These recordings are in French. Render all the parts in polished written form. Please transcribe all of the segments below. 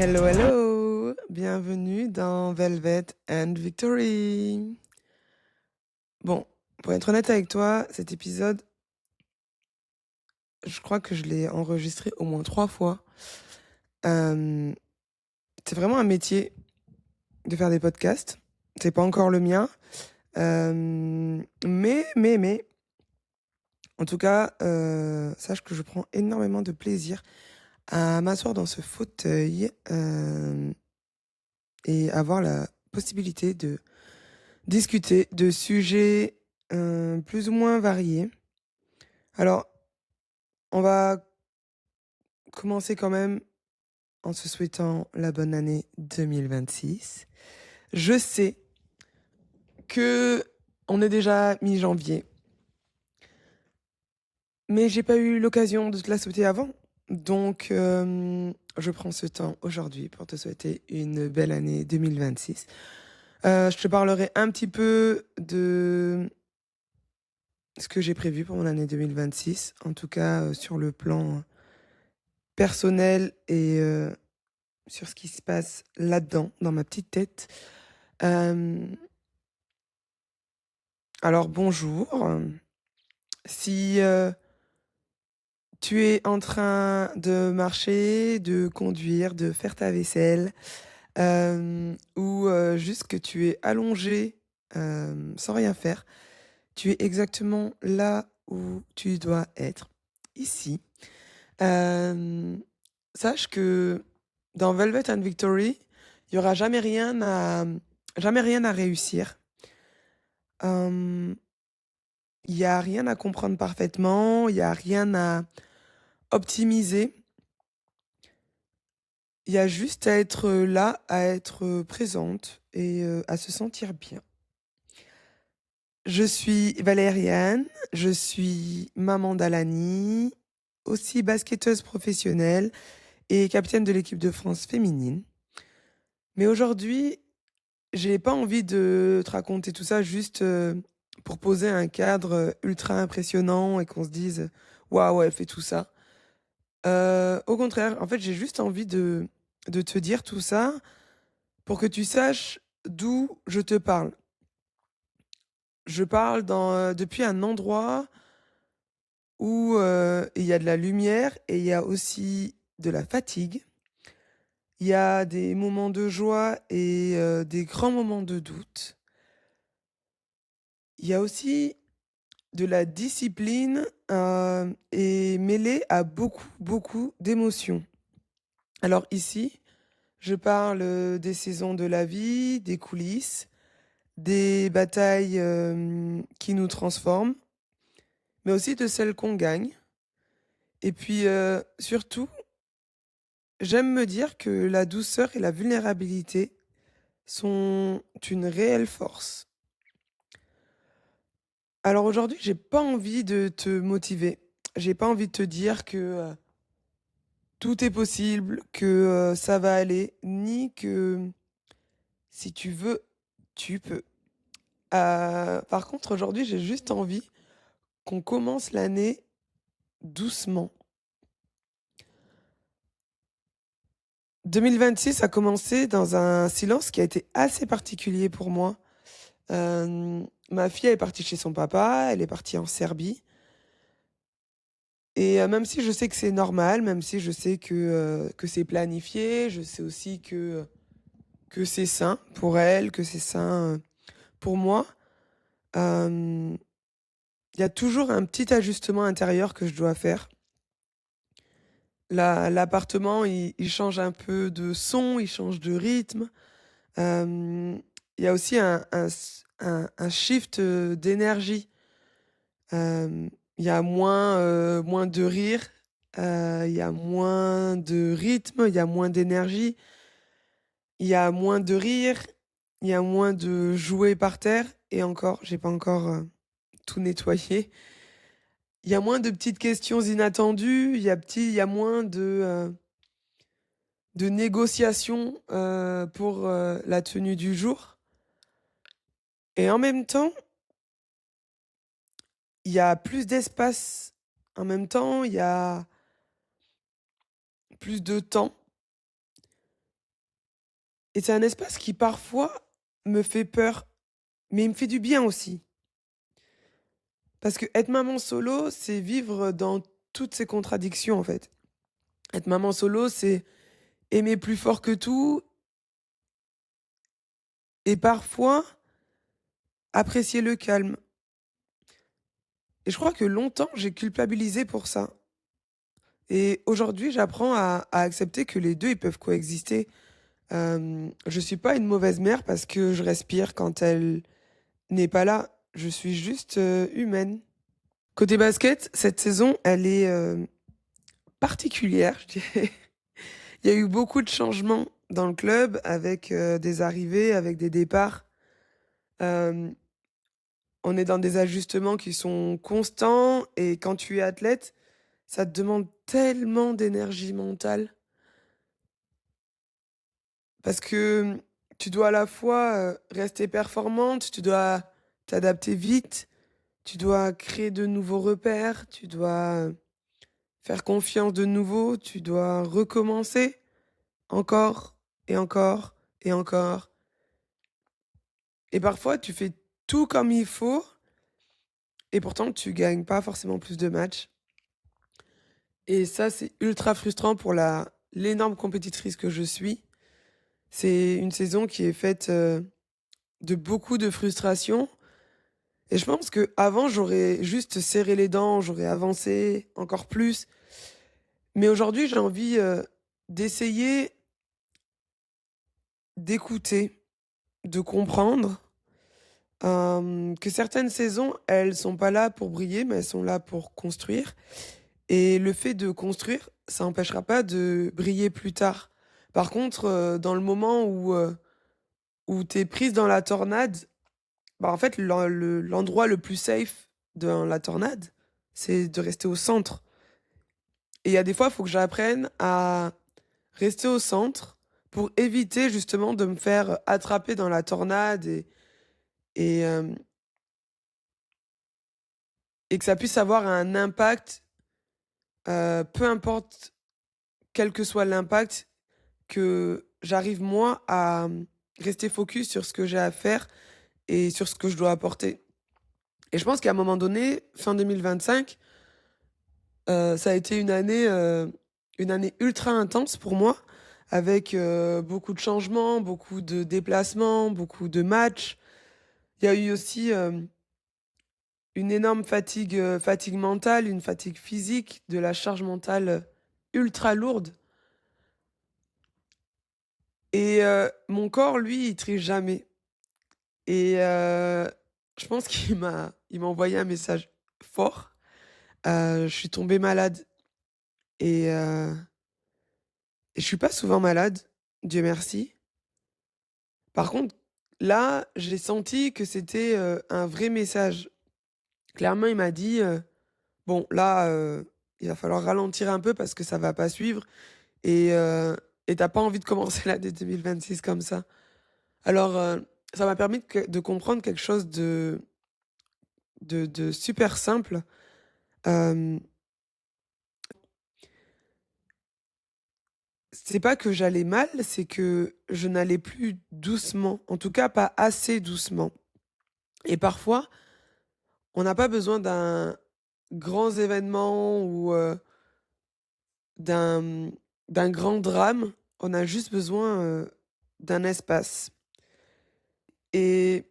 Hello, hello! Bienvenue dans Velvet and Victory. Bon, pour être honnête avec toi, cet épisode, je crois que je l'ai enregistré au moins 3 fois. Euh, c'est vraiment un métier de faire des podcasts. C'est pas encore le mien. Mais, en tout cas, sache que je prends énormément de plaisir à m'asseoir dans ce fauteuil et avoir la possibilité de discuter de sujets plus ou moins variés. Alors, on va commencer quand même en se souhaitant la bonne année 2026. Je sais que on est déjà mi-janvier, mais j'ai pas eu l'occasion de te la souhaiter avant. Donc, je prends ce temps aujourd'hui pour te souhaiter une belle année 2026. Je te parlerai un petit peu de ce que j'ai prévu pour mon année 2026, en tout cas sur le plan personnel et sur ce qui se passe là-dedans, dans ma petite tête. Euh, alors bonjour, si tu es en train de marcher, de conduire, de faire ta vaisselle, ou juste que tu es allongé sans rien faire, tu es exactement là où tu dois être, ici. Euh, Sache que dans Velvet and Victory, il y aura jamais rien à réussir. Il y a rien à comprendre parfaitement, il y a rien à optimiser. Il y a juste à être là, à être présente et à se sentir bien. Je suis Valériane, je suis maman d'Alani, aussi basketteuse professionnelle et capitaine de l'équipe de France féminine. Mais aujourd'hui, j'ai pas envie de te raconter tout ça juste pour poser un cadre ultra impressionnant et qu'on se dise waouh, elle fait tout ça. Au contraire, en fait, j'ai juste envie de te dire tout ça pour que tu saches d'où je te parle. Je parle depuis un endroit où il y a de la lumière et il y a aussi de la fatigue. Il y a des moments de joie et des grands moments de doute. Il y a aussi de la discipline et mêlée à beaucoup, beaucoup d'émotions. Alors ici, je parle des saisons de la vie, des coulisses, des batailles qui nous transforment, mais aussi de celles qu'on gagne. Et puis surtout, j'aime me dire que la douceur et la vulnérabilité sont une réelle force. Alors aujourd'hui, j'ai pas envie de te motiver. J'ai pas envie de te dire que tout est possible, que ça va aller, ni que si tu veux, tu peux. Par contre, aujourd'hui, j'ai juste envie qu'on commence l'année doucement. 2026 a commencé dans un silence qui a été assez particulier pour moi. Ma fille, elle est partie chez son papa, elle est partie en Serbie. Et même si je sais que c'est normal, même si je sais que c'est planifié, je sais aussi que c'est sain pour elle, que c'est sain pour moi, euh, il y a toujours un petit ajustement intérieur que je dois faire. L'appartement, il change un peu de son, il change de rythme. Euh, il y a aussi un shift d'énergie. Euh, il y a moins de rire, il y a moins de rythme, il y a moins d'énergie, il y a moins de rire, il y a moins de jouets par terre. Et encore, j'ai pas encore tout nettoyé. Il y a moins de petites questions inattendues, il y a moins de négociations pour la tenue du jour. Et en même temps, il y a plus d'espace. En même temps, il y a plus de temps. Et c'est un espace qui parfois me fait peur, mais il me fait du bien aussi. Parce que être maman solo, c'est vivre dans toutes ces contradictions, en fait. Être maman solo, c'est aimer plus fort que tout et parfois apprécier le calme. Et je crois que longtemps, j'ai culpabilisé pour ça. Et aujourd'hui, j'apprends à accepter que les 2 ils peuvent coexister. Je suis pas une mauvaise mère parce que je respire quand elle n'est pas là. Je suis juste, humaine. Côté basket, cette saison, elle est, particulière, je dirais. Il y a eu beaucoup de changements dans le club avec, des arrivées, avec des départs. Hem, on est dans des ajustements qui sont constants et quand tu es athlète, ça te demande tellement d'énergie mentale parce que, tu dois à la fois, rester performante, tu dois t'adapter vite, tu dois créer de nouveaux repères, tu dois, faire confiance de nouveau, tu dois recommencer encore et encore et encore et parfois tu fais tout comme il faut et pourtant tu gagnes pas forcément plus de matchs et ça, c'est ultra frustrant pour la l'énorme compétitrice que je suis. C'est une saison qui est faite, de beaucoup de frustration et je pense qu'avant, j'aurais juste serré les dents, j'aurais avancé encore plus. Mais aujourd'hui, j'ai envie, d'essayer d'écouter, de comprendre, que certaines saisons, elles sont pas là pour briller, mais elles sont là pour construire et le fait de construire, ça empêchera pas de briller plus tard. Par contre, dans le moment où tu es prise dans la tornade, bah, en fait, l'endroit le plus safe dans la tornade, c'est de rester au centre et il y a des fois, il faut que j'apprenne à rester au centre pour éviter justement de me faire attraper dans la tornade et hem et que ça puisse avoir un impact, peu importe quel que soit l'impact, que j'arrive moi à, rester focus sur ce que j'ai à faire et sur ce que je dois apporter et je pense qu'à un moment donné, fin 2025, ça a été une année ultra intense pour moi avec, beaucoup de changements, beaucoup de déplacements, beaucoup de matchs. Il y a eu aussi, une énorme fatigue mentale, une fatigue physique, de la charge mentale, ultra lourde et mon corps, lui, il triche jamais et je pense qu'il m'a envoyé un message fort. Je suis tombée malade et je suis pas souvent malade, Dieu merci. Par contre, là, j'ai senti que c'était, un vrai message. Clairement, il m'a dit, «Bon là, il va falloir ralentir un peu parce que ça va pas suivre et tu pas envie de commencer l'année 2026 comme ça». Alors, ça m'a permis de comprendre quelque chose de super simple. Hem, c'est pas que j'allais mal, c'est que je n'allais plus doucement, en tout cas pas assez doucement et parfois, on n'a pas besoin d'un grand événement ou, d'un, d'un grand drame, on a juste besoin, d'un espace et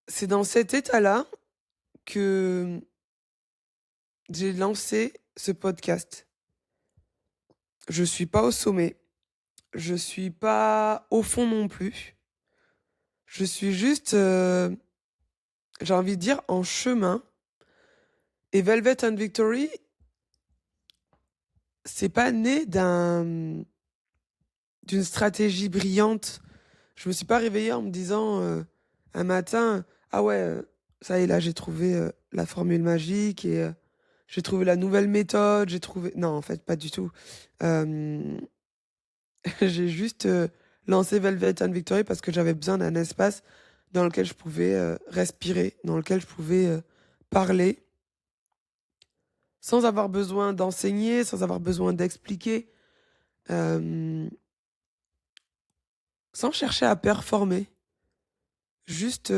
c'est dans cet état-là que, j'ai lancé ce podcast. Je suis pas au sommet, je suis pas au fond non plus. Je suis juste, j'ai envie de dire en chemin et Velvet and Victory, c'est pas né d'une stratégie brillante. Je me suis pas réveillée en me disant, un matin: «Ah ouais, ça y est là j'ai trouvé, la formule magique et j'ai trouvé la nouvelle méthode, j'ai trouvé» non en fait pas du tout. Hem, j'ai juste, lancé Velvet and Victory parce que j'avais besoin d'un espace dans lequel je pouvais, respirer, dans lequel je pouvais, parler sans avoir besoin d'enseigner, sans avoir besoin d'expliquer. Hem sans chercher à performer. Juste,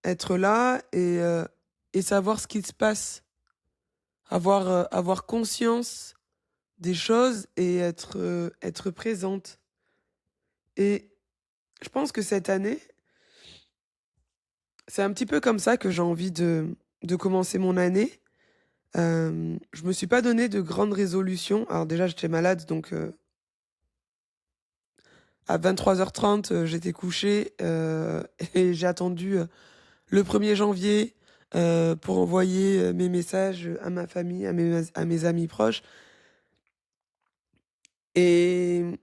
être là et savoir ce qui se passe. Avoir conscience des choses et être présente. Et je pense que cette année, c'est un petit peu comme ça que j'ai envie de commencer mon année. Je me suis pas donné de grandes résolutions. Alors déjà, j'étais malade, donc à 23h30, j'étais couchée, et j'ai attendu, le 1er janvier, pour envoyer, mes messages, à ma famille, à mes amis proches. Et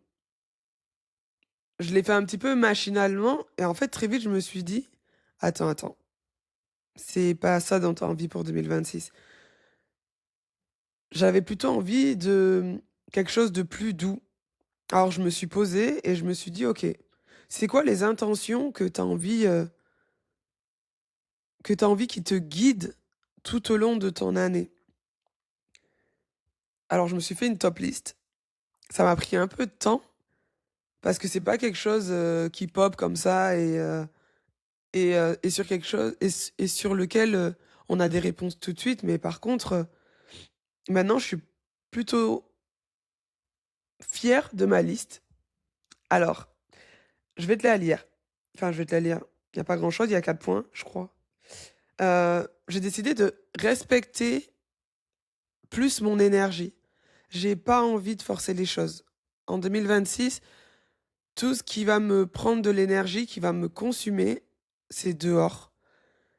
je l'ai fait un petit peu machinalement et en fait, très vite, je me suis dit: «Attends, attends, c'est pas ça dont tu as envie pour 2026». J'avais plutôt envie de quelque chose de plus doux. Alors je me suis posée et je me suis dit: «OK, c'est quoi les intentions que tu envie qui te guident tout au long de ton année?» Alors je me suis fait une top list. Ça m'a pris un peu de temps parce que c'est pas quelque chose, qui pop comme ça et sur quelque chose et sur lequel, on a des réponses tout de suite. Mais par contre, maintenant je suis plutôt fière de ma liste. Alors, je vais te la lire. Enfin, je vais te la lire. Il y a pas grand-chose, il y a 4 points, je crois. J'ai décidé de respecter plus mon énergie. J'ai pas envie de forcer les choses. En 2026, tout ce qui va me prendre de l'énergie, qui va me consumer, c'est dehors.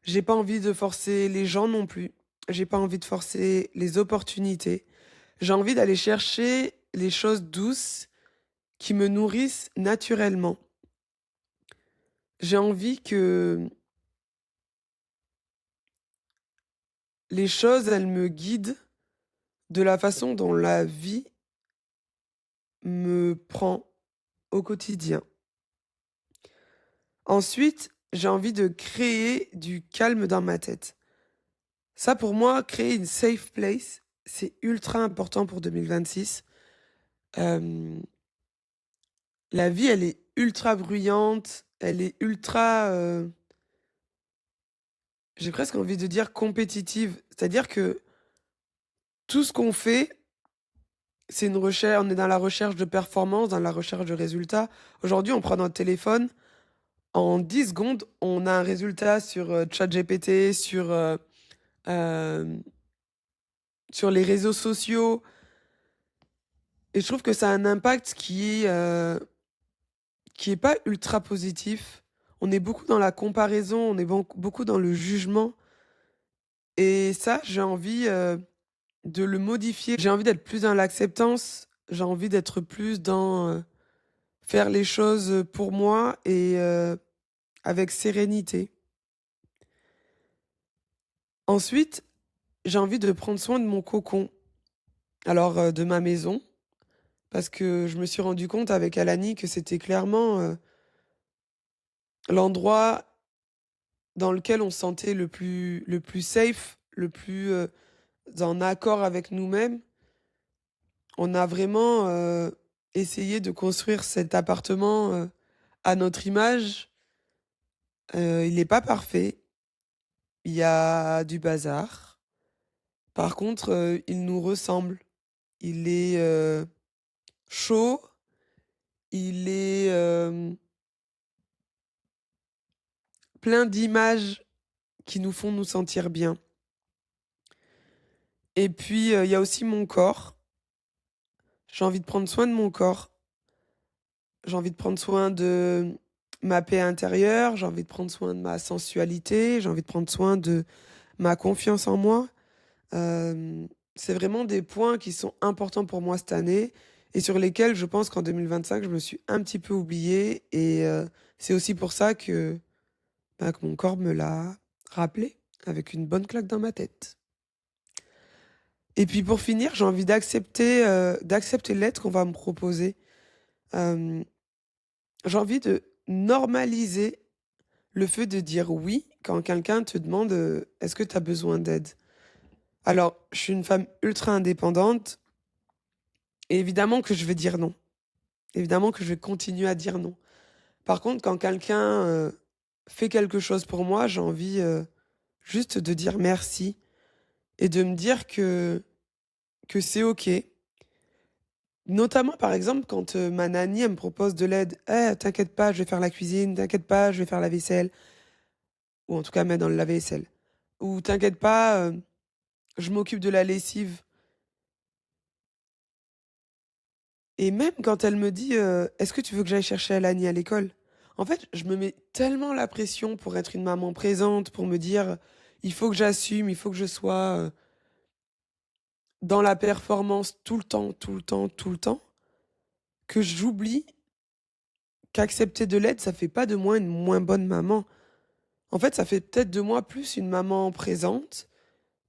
J'ai pas envie de forcer les gens non plus. J'ai pas envie de forcer les opportunités. J'ai envie d'aller chercher les choses douces qui me nourrissent naturellement. J'ai envie que les choses, elles me guident de la façon dont la vie me prend au quotidien. Ensuite, j'ai envie de créer du calme dans ma tête. Ça, pour moi, créer une safe place, c'est ultra important pour 2026. Euh, la vie, elle est ultra bruyante, elle est ultra, j'ai presque envie de dire compétitive. C'est-à-dire que tout ce qu'on fait, c'est une recherche, on est dans la recherche de performance, dans la recherche de résultats. Aujourd'hui, on prend notre téléphone, en 10 secondes, on a un résultat sur ChatGPT, euh, sur les réseaux sociaux. Et je trouve que ça a un impact qui est pas ultra positif. On est beaucoup dans la comparaison, on est beaucoup dans le jugement. Et ça, j'ai envie de le modifier. J'ai envie d'être plus dans l'acceptance. J'ai envie d'être plus dans faire les choses pour moi et avec sérénité. Ensuite, j'ai envie de prendre soin de mon cocon. Alors, de ma maison, parce que je me suis rendu compte avec Alani que c'était clairement l'endroit dans lequel on se sentait le plus safe, le plus en accord avec nous-mêmes. On a vraiment essayé de construire cet appartement à notre image. Il n'est pas parfait, il y a du bazar. Par contre, il nous ressemble. Il est chaud, il est plein d'images qui nous font nous sentir bien. Et puis, il y a aussi mon corps. J'ai envie de prendre soin de mon corps. J'ai envie de prendre soin de ma paix intérieure, j'ai envie de prendre soin de ma sensualité, j'ai envie de prendre soin de ma confiance en moi. C'est vraiment des points qui sont importants pour moi cette année et sur lesquels je pense qu'en 2025, je me suis un petit peu oubliée et c'est aussi pour ça que mon corps me l'a rappelé avec une bonne claque dans ma tête. Et puis pour finir, j'ai envie d'accepter l'aide qu'on va me proposer. Euh, j'ai envie de normaliser le fait de dire oui quand quelqu'un te demande est-ce que tu as besoin d'aide. Alors, je suis une femme ultra indépendante et évidemment que je vais dire non. Évidemment que je vais continuer à dire non. Par contre, quand quelqu'un, fait quelque chose pour moi, j'ai envie, juste de dire merci et de me dire que c'est OK. Notamment, par exemple, quand, ma nanny, elle me propose de l'aide: «Eh, t'inquiète pas, je vais faire la cuisine, t'inquiète pas, je vais faire la vaisselle», ou en tout cas mettre dans le lave-vaisselle. Ou «T'inquiète pas, je m'occupe de la lessive». Et même quand elle me dit, «Est-ce que tu veux que j'aille chercher Alani à l'école?» En fait, je me mets tellement la pression pour être une maman présente, pour me dire: «Il faut que j'assume, il faut que je sois, dans la performance tout le temps, tout le temps, tout le temps», que j'oublie qu'accepter de l'aide, ça fait pas de moi une moins bonne maman. En fait, ça fait peut-être de moi plus une maman présente,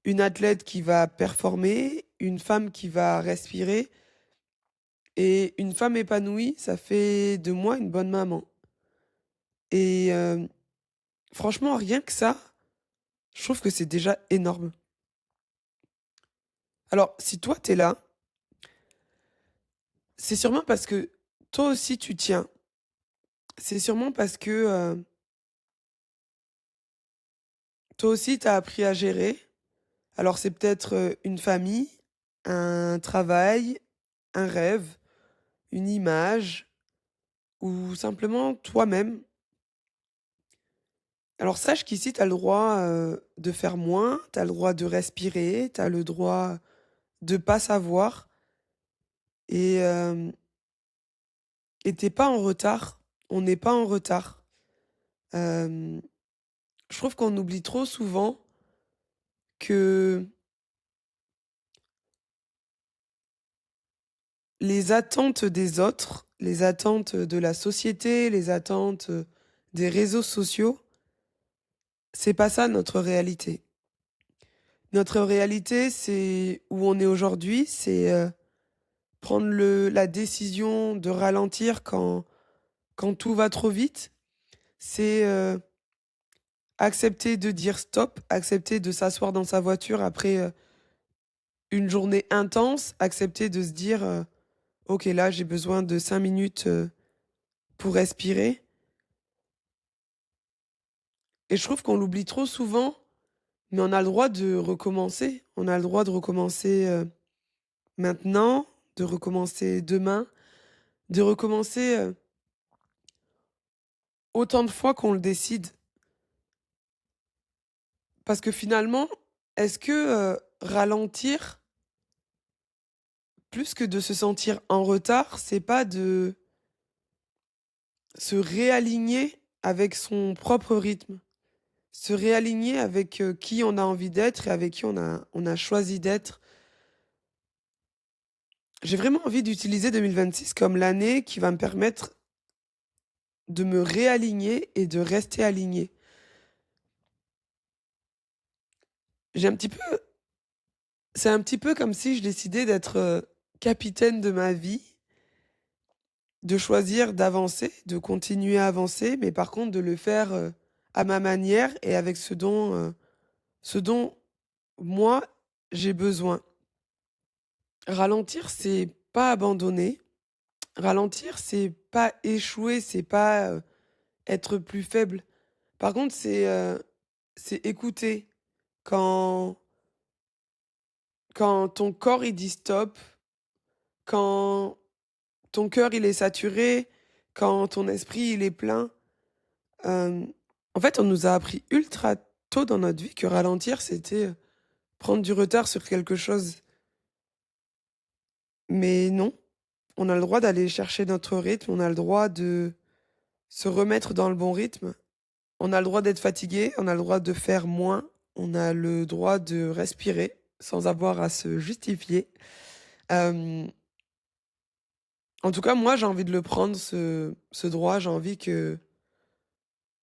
une athlète qui va performer, une femme qui va respirer, et une femme épanouie, ça fait de moi une bonne maman. Et franchement, rien que ça, je trouve que c'est déjà énorme. Alors, si toi, t'es là, c'est sûrement parce que toi aussi, tu tiens. C'est sûrement parce que toi aussi, t'as appris à gérer. Alors, c'est peut-être une famille, un travail, un rêve, une image, ou simplement toi-même. Alors, sache qu'ici, t'as le droit de faire moins, t'as le droit de respirer, t'as le droit de pas savoir. Et et tu pas en retard, on n'est pas en retard. Hem, je trouve qu'on oublie trop souvent que les attentes des autres, les attentes de la société, les attentes, des réseaux sociaux, c'est pas ça notre réalité. Notre réalité, c'est où on est aujourd'hui, c'est, prendre la décision de ralentir quand tout va trop vite. C'est, accepter de dire stop, accepter de s'asseoir dans sa voiture après, une journée intense, accepter de se dire, «OK, là, j'ai besoin de 5 minutes, pour respirer», et je trouve qu'on l'oublie trop souvent, mais on a le droit de recommencer. On a le droit de recommencer, maintenant, de recommencer demain, de recommencer, autant de fois qu'on le décide. Parce que finalement, est-ce que, ralentir, plus que de se sentir en retard, c'est pas de se réaligner avec son propre rythme? Se réaligner avec, qui on a envie d'être et avec qui on a choisi d'être. J'ai vraiment envie d'utiliser 2026 comme l'année qui va me permettre de me réaligner et de rester alignée. J'ai un petit peu C'est un petit peu comme si je décidais d'être, capitaine de ma vie, de choisir d'avancer, de continuer à avancer, mais par contre de le faire, à ma manière et avec ce dont moi j'ai besoin. Ralentir, c'est pas abandonner. Ralentir, c'est pas échouer, c'est pas, être plus faible. Par contre, c'est écouter quand ton corps il dit stop, quand ton cœur il est saturé, quand ton esprit il est plein. Hem, en fait, on nous a appris ultra tôt dans notre vie que ralentir, c'était, prendre du retard sur quelque chose. Mais non, on a le droit d'aller chercher notre rythme, on a le droit de se remettre dans le bon rythme. On a le droit d'être fatigué, on a le droit de faire moins, on a le droit de respirer sans avoir à se justifier. Hem, en tout cas, moi, j'ai envie de le prendre ce droit. J'ai envie que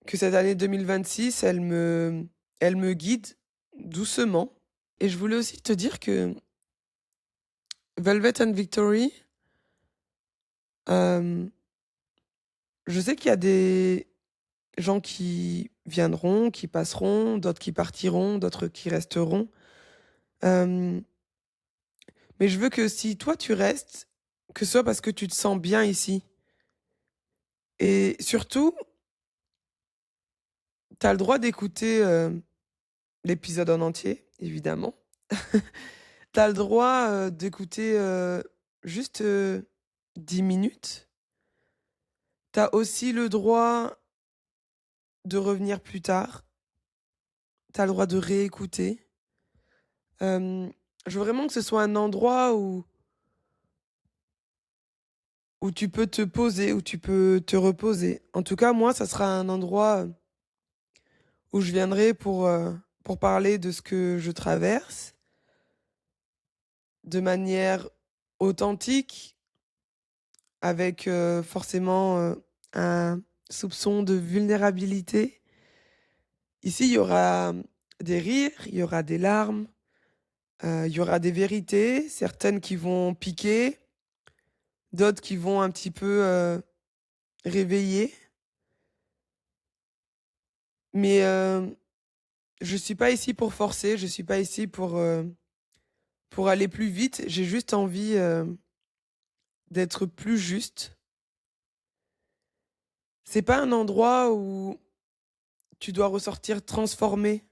cette année 2026, elle me guide doucement. Et je voulais aussi te dire que Velvet and Victory, hem, je sais qu'il y a des gens qui viendront, qui passeront, d'autres qui partiront, d'autres qui resteront. Hem Mais je veux que si toi tu restes, que ce soit parce que tu te sens bien ici Et surtout, tu as le droit d'écouter l'épisode en entier, évidemment. Tu as le droit d'écouter juste 10 minutes. Tu as aussi le droit de revenir plus tard. Tu as le droit de réécouter. Je veux vraiment que ce soit un endroit où tu peux te poser, où tu peux te reposer. En tout cas, moi, ça sera un endroit où je viendrai pour parler de ce que je traverse de manière authentique, avec forcément un soupçon de vulnérabilité. Ici, il y aura des rires, il y aura des larmes, il y aura des vérités, certaines qui vont piquer, d'autres qui vont un petit peu réveiller. Mais je suis pas ici pour forcer, je suis pas ici pour aller plus vite. J'ai juste envie d'être plus juste. C'est pas un endroit où tu dois ressortir transformé.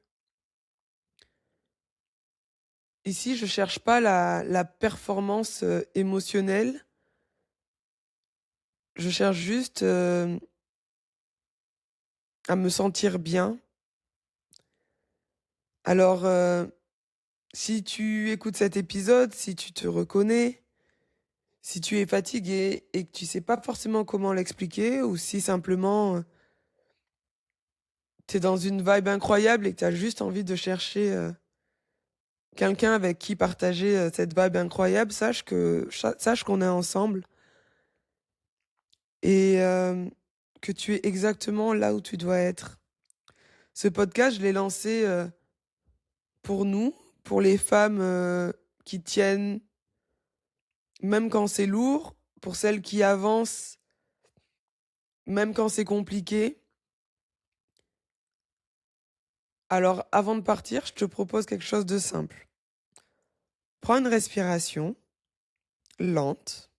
Ici, je cherche pas la performance émotionnelle. Je cherche juste à me sentir bien. Alors, si tu écoutes cet épisode, si tu te reconnais, si tu es fatigué et que tu sais pas forcément comment l'expliquer, ou si simplement tu es dans une vibe incroyable et que tu as juste envie de chercher quelqu'un avec qui partager cette vibe incroyable, sache qu'on est ensemble et que tu es exactement là où tu dois être. Ce podcast, je l'ai lancé pour nous, pour les femmes qui tiennent, même quand c'est lourd, pour celles qui avancent, même quand c'est compliqué. Alors, avant de partir, je te propose quelque chose de simple. Prends une respiration lente,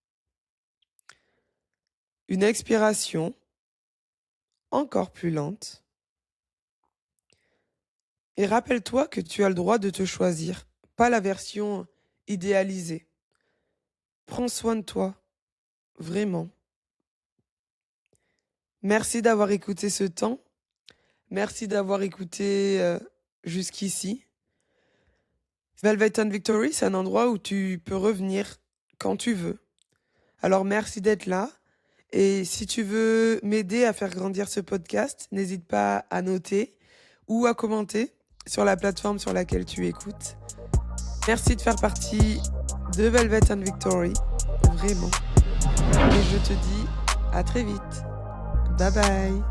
une expiration encore plus lente, et rappelle-toi que tu as le droit de te choisir, pas la version idéalisée. Prends soin de toi, vraiment. Merci d'avoir écouté ce temps. Merci d'avoir écouté jusqu'ici. Velvet and Victory, c'est un endroit où tu peux revenir quand tu veux. Alors merci d'être là. Et si tu veux m'aider à faire grandir ce podcast, n'hésite pas à noter ou à commenter sur la plateforme sur laquelle tu écoutes. Merci de faire partie de Velvet and Victory, vraiment. Et je te dis à très vite. Bye bye.